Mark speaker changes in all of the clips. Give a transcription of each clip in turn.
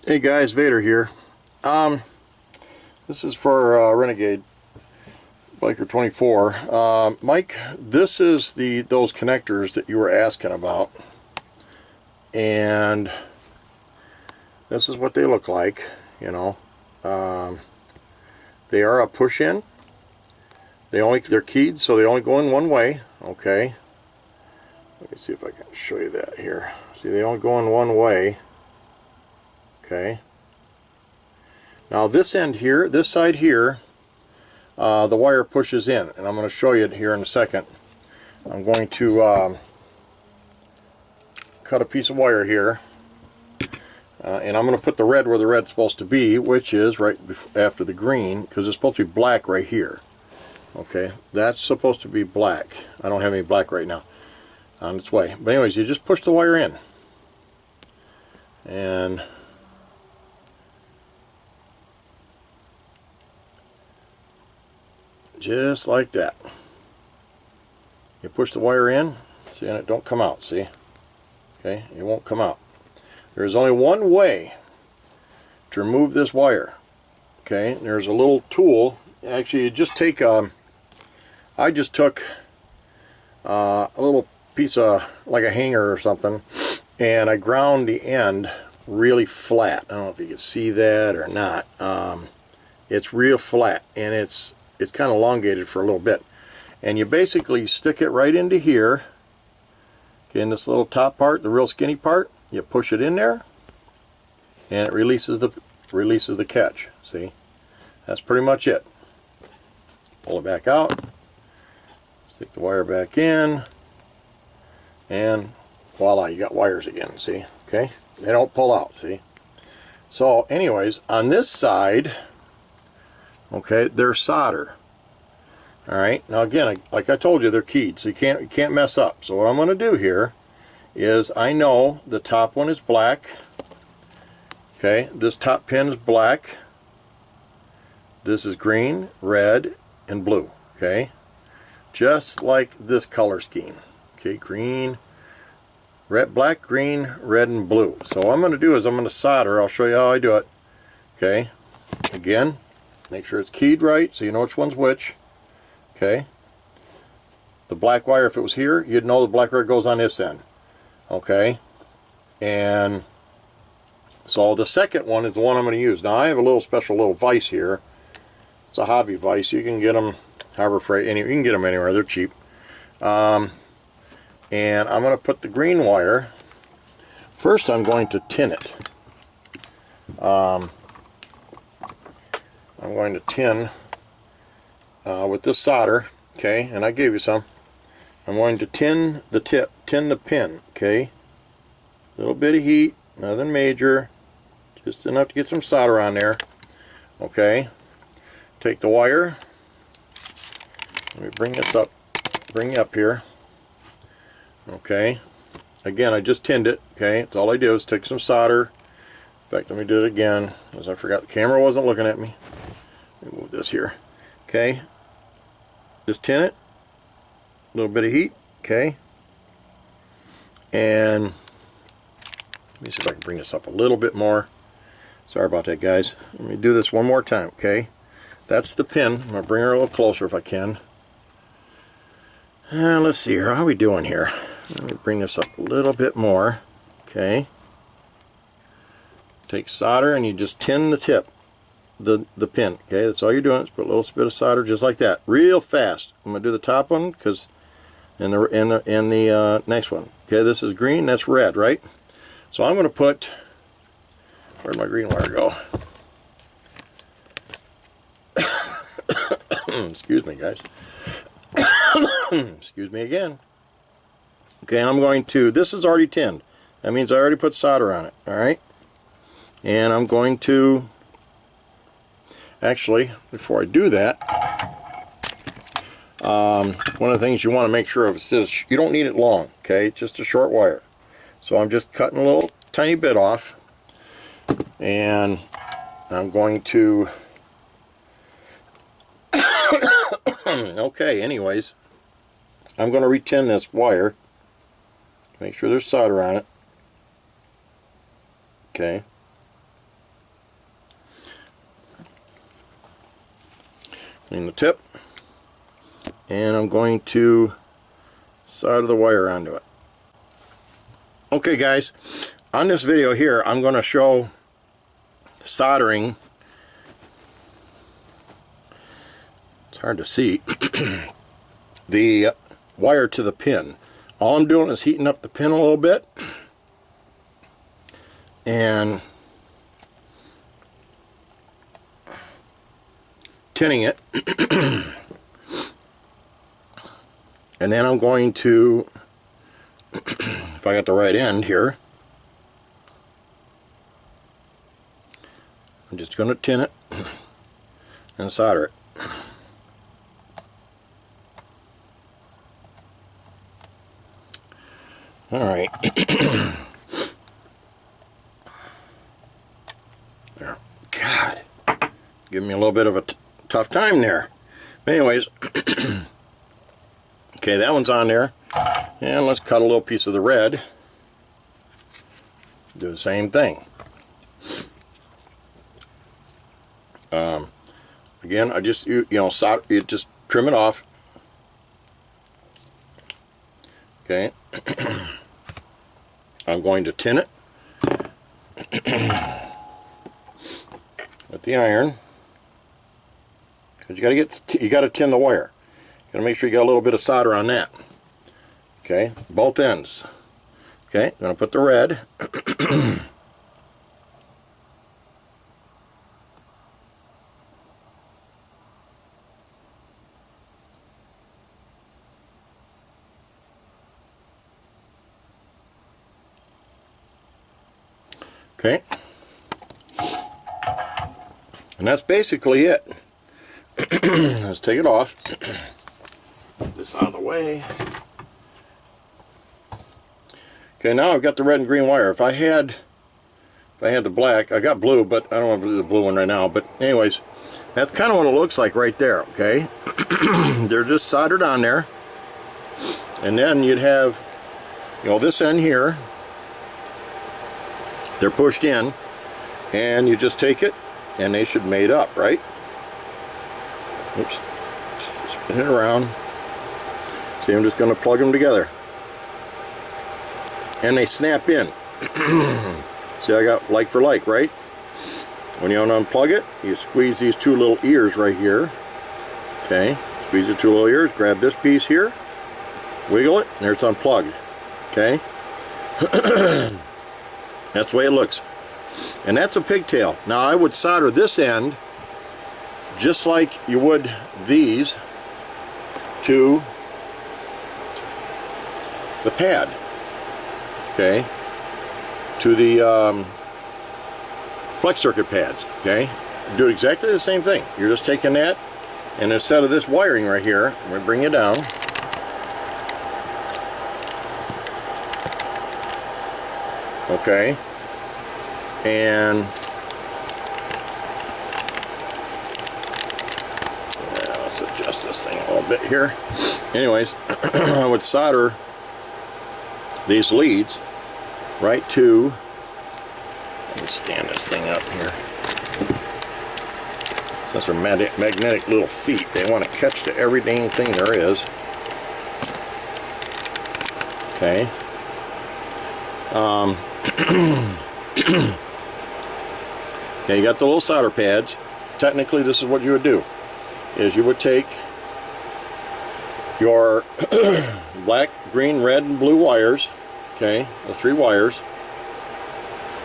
Speaker 1: Hey guys, Vader here. This is for Renegade Biker 24. Mike, this is those connectors that you were asking about, and this is what they look like. You know, they are a push-in. They're keyed, so they only go in one way. Okay. Let me see if I can show you that here. See, they only go in one way. Okay. Now this end here, this side here, the wire pushes in, and I'm going to show you it here in a second. I'm going to cut a piece of wire here, and I'm going to put the red where the red's supposed to be, which is right after the green, because it's supposed to be black right here. Okay, that's supposed to be black. I don't have any black right now. On its way. But anyways, you just push the wire in, and just like that. You push the wire in, see, and it don't come out, see? Okay, it won't come out. There's only one way to remove this wire. Okay, there's a little tool. Actually, you just take I just took a little piece of, like a hanger or something, and I ground the end really flat. I don't know if you can see that or not. It's real flat, and it's kind of elongated for a little bit, and you basically stick it right into here, okay, in this little top part, the real skinny part. You push it in there, and it releases the catch. See, that's pretty much it. Pull it back out, stick the wire back in, and voila, you got wires again. See, okay, they don't pull out. See, so anyways, on this side, okay, they're solder. All right, now again, like I told you, they're keyed, so you can't mess up. So what I'm going to do here is, I know the top one is black. Okay, this top pin is black. This is green, red, and blue. Okay, just like this color scheme. Okay, green, red, black, green, red, and blue. So what I'm going to do is I'm going to solder. I'll show you how I do it. Okay, again, make sure it's keyed right so you know which one's which. Okay, the black wire, if it was here, you'd know the black wire goes on this end. Okay, and so the second one is the one I'm going to use. Now I have a little special little vise here. It's a hobby vise. You can get them Harbor Freight. You can get them anywhere. They're cheap. And I'm going to put the green wire. First, I'm going to tin it. I'm going to tin with this solder. Okay, and I gave you some. I'm going to tin the tip, tin the pin. Okay, little bit of heat, nothing major, just enough to get some solder on there. Okay, take the wire. Let me bring this up, bring you up here. Okay, again, I just tinned it. Okay, that's all I do is take some solder. In fact, let me do it again, because I forgot the camera wasn't looking at me. Let me move this here. Okay, just tin it, a little bit of heat. Okay, and let me see if I can bring this up a little bit more. Sorry about that, guys. Let me do this one more time. Okay, that's the pin. I'm going to bring her a little closer if I can. Let's see here. How are we doing here? Let me bring this up a little bit more. Okay. Take solder and you just tin the tip, the pin. Okay, that's all you're doing. Just put a little bit of solder just like that, real fast. I'm gonna do the top one because, and the next one. Okay, this is green. That's red, right? So I'm gonna put. Where'd my green wire go? Excuse me, guys. Excuse me again. Okay, I'm going to, this is already tinned. That means I already put solder on it, alright? And I'm going to, actually, before I do that, one of the things you want to make sure of is you don't need it long, okay? It's just a short wire. So I'm just cutting a little tiny bit off, and I'm going to, okay, anyways, I'm going to retin this wire, make sure there's solder on it. Okay, clean the tip, and I'm going to solder the wire onto it. Okay guys, on this video here I'm going to show soldering, it's hard to see, the wire to the pin. All I'm doing is heating up the pin a little bit and tinning it. And then I'm going to, if I got the right end here, I'm just going to tin it and solder it. Alright. There. God. Give me a little bit of a tough time there. But anyways, okay, that one's on there. And let's cut a little piece of the red. Do the same thing. Again, I just solder, you just trim it off. Okay. I'm going to tin it with the iron, because you got to tin the wire. You got to make sure you got a little bit of solder on that. Okay, both ends. Okay, I'm going to put the red. Okay, and that's basically it. Let's take it off. Put this out of the way. Okay, now I've got the red and green wire. If I had the black, I got blue, but I don't want to do the blue one right now. But anyways, that's kind of what it looks like right there. Okay, they're just soldered on there, and then you'd have, this end here. They're pushed in, and you just take it, and they should mate up, right? Oops. Spin it around. See, I'm just going to plug them together. And they snap in. See, I got like for like, right? When you unplug it, you squeeze these two little ears right here. Okay, squeeze the two little ears, grab this piece here, wiggle it, and there it's unplugged. Okay? That's the way it looks. And that's a pigtail. Now I would solder this end just like you would these to the pad. Okay? To the flex circuit pads. Okay? Do exactly the same thing. You're just taking that, and instead of this wiring right here, I'm going to bring it down. Okay, and let's adjust this thing a little bit here. Anyways, I would solder these leads right to, let me stand this thing up here. Since they're magnetic little feet, they want to catch to every dang thing there is. Okay. Okay, you got the little solder pads. Technically, this is what you would do, is you would take your black, green, red, and blue wires, okay, the 3 wires,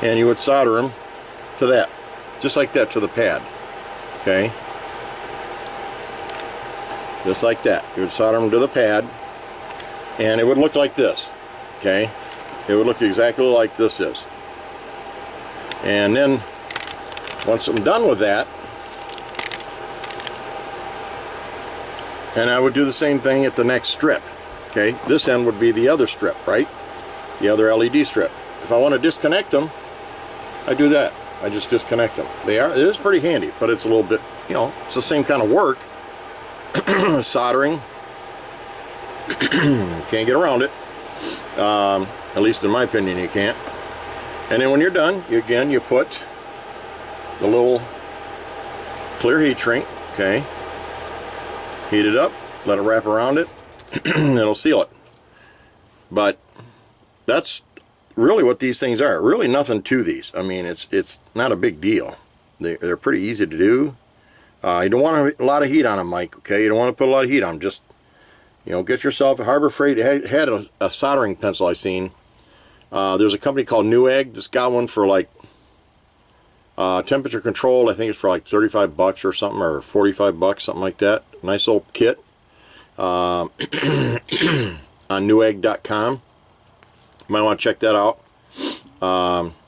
Speaker 1: and you would solder them to that, just like that, to the pad, okay, just like that. You would solder them to the pad, and it would look like this, okay. It would look exactly like this is. And then once I'm done with that, and I would do the same thing at the next strip. Okay, this end would be the other strip, right? The other LED strip. If I want to disconnect them, I do that. I just disconnect them. It is pretty handy, but it's a little bit, it's the same kind of work. Soldering. Can't get around it. At least in my opinion you can't. And then when you're done, you put the little clear heat shrink, okay, heat it up, let it wrap around it, it'll seal it. But that's really what these things are. Really nothing to these. I mean, it's not a big deal. They're pretty easy to do. You don't want a lot of heat on them, Mike, okay? You don't want to put a lot of heat on them. Just, you know, get yourself a Harbor Freight. It had a soldering pencil I seen. There's a company called Newegg. Just got one for like temperature controlled. I think it's for like 35 bucks or something, or 45 bucks, something like that. Nice old kit. On Newegg.com. You might want to check that out.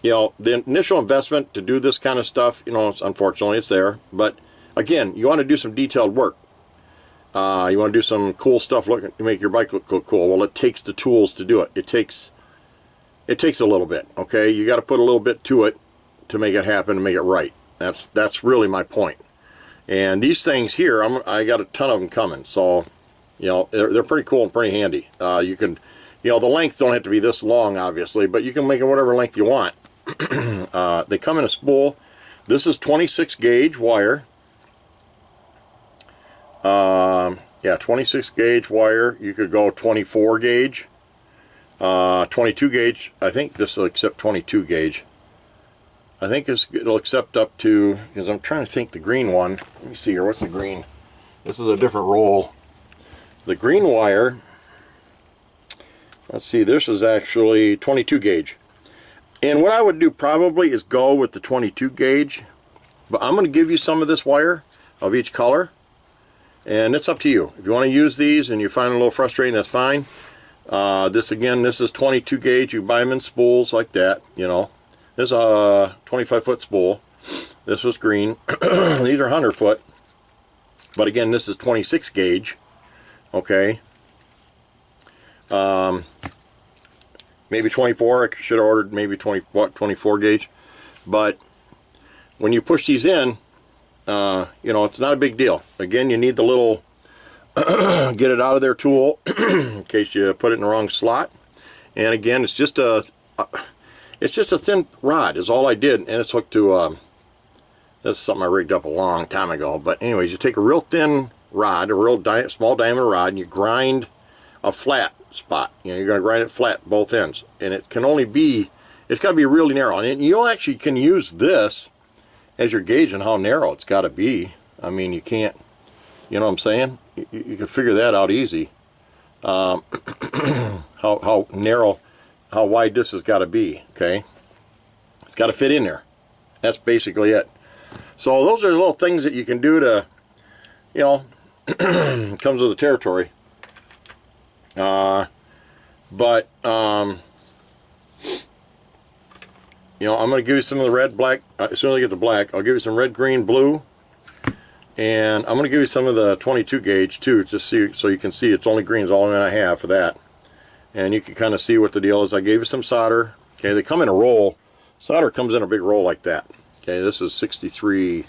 Speaker 1: You know, the initial investment to do this kind of stuff, you know, unfortunately it's there. But again, you want to do some detailed work. You want to do some cool stuff to make your bike look cool. Well, it takes the tools to do it. It takes a little bit, okay? You got to put a little bit to it to make it happen and make it right. That's really my point. And these things here, I got a ton of them coming. So, you know, they're pretty cool and pretty handy. You can, you know, the length don't have to be this long, obviously, but you can make it whatever length you want. They come in a spool. This is 26 gauge wire. Yeah, 26 gauge wire. You could go 24 gauge, 22 gauge. I think this will accept 22 gauge. I think it'll accept up to, because I'm trying to think the green one. Let me see here. What's the green? This is a different roll. The green wire, let's see, this is actually 22 gauge. And what I would do probably is go with the 22 gauge. But I'm going to give you some of this wire of each color. And it's up to you. If you want to use these and you find it a little frustrating, that's fine. This is 22 gauge. You buy them in spools like that, you know. This is a 25-foot spool. This was green. These are 100-foot. But again, this is 26 gauge. Okay. Maybe 24. I should have ordered maybe 24 gauge. But when you push these in, you know, it's not a big deal. Again, you need the little get it out of their tool in case you put it in the wrong slot. And again, it's just a thin rod is all I did, and it's hooked to this is something I rigged up a long time ago. But anyways, you take a real thin rod, a real small diameter rod, and you grind a flat spot. You know, you're going to grind it flat both ends, and it can only be, it's got to be really narrow. And you actually can use this as your gauge on how narrow it's got to be. I mean, you can't, you know what I'm saying? You can figure that out easy. How narrow, how wide this has got to be, okay? It's got to fit in there. That's basically it. So those are little things that you can do to, you know, comes with the territory. You know, I'm going to give you some of the red, black. As soon as I get the black, I'll give you some red, green, blue. And I'm going to give you some of the 22 gauge too, just so you can see it's only green's all I have for that. And you can kind of see what the deal is. I gave you some solder. Okay, they come in a roll. Solder comes in a big roll like that. Okay, this is 63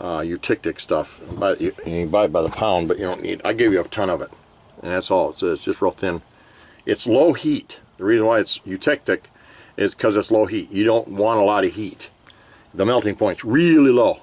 Speaker 1: Eutictic stuff. You can buy it by the pound, but you don't need. I gave you a ton of it, and that's all. It's just real thin. It's low heat. The reason why it's Eutictic is because it's low heat. You don't want a lot of heat. The melting point's really low.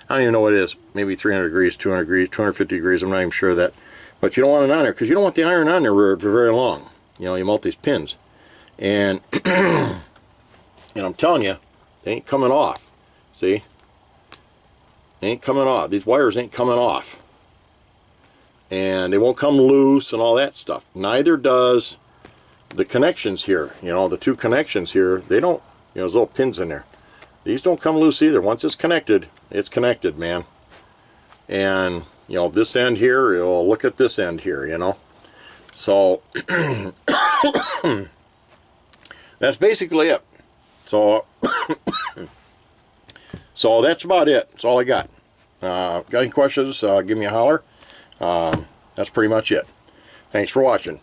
Speaker 1: I don't even know what it is. Maybe 300 degrees, 200 degrees, 250 degrees. I'm not even sure of that. But you don't want it on there because you don't want the iron on there for very long. You know, you melt these pins. And, and I'm telling you, they ain't coming off. See? They ain't coming off. These wires ain't coming off. And they won't come loose and all that stuff. Neither does the connections here. You know, the two connections here, they don't, you know, there's little pins in there. These don't come loose either. Once it's connected, man. And, you know, this end here, you'll look at this end here, you know. So, that's basically it. So, so that's about it. That's all I got. Got any questions, give me a holler. That's pretty much it. Thanks for watching.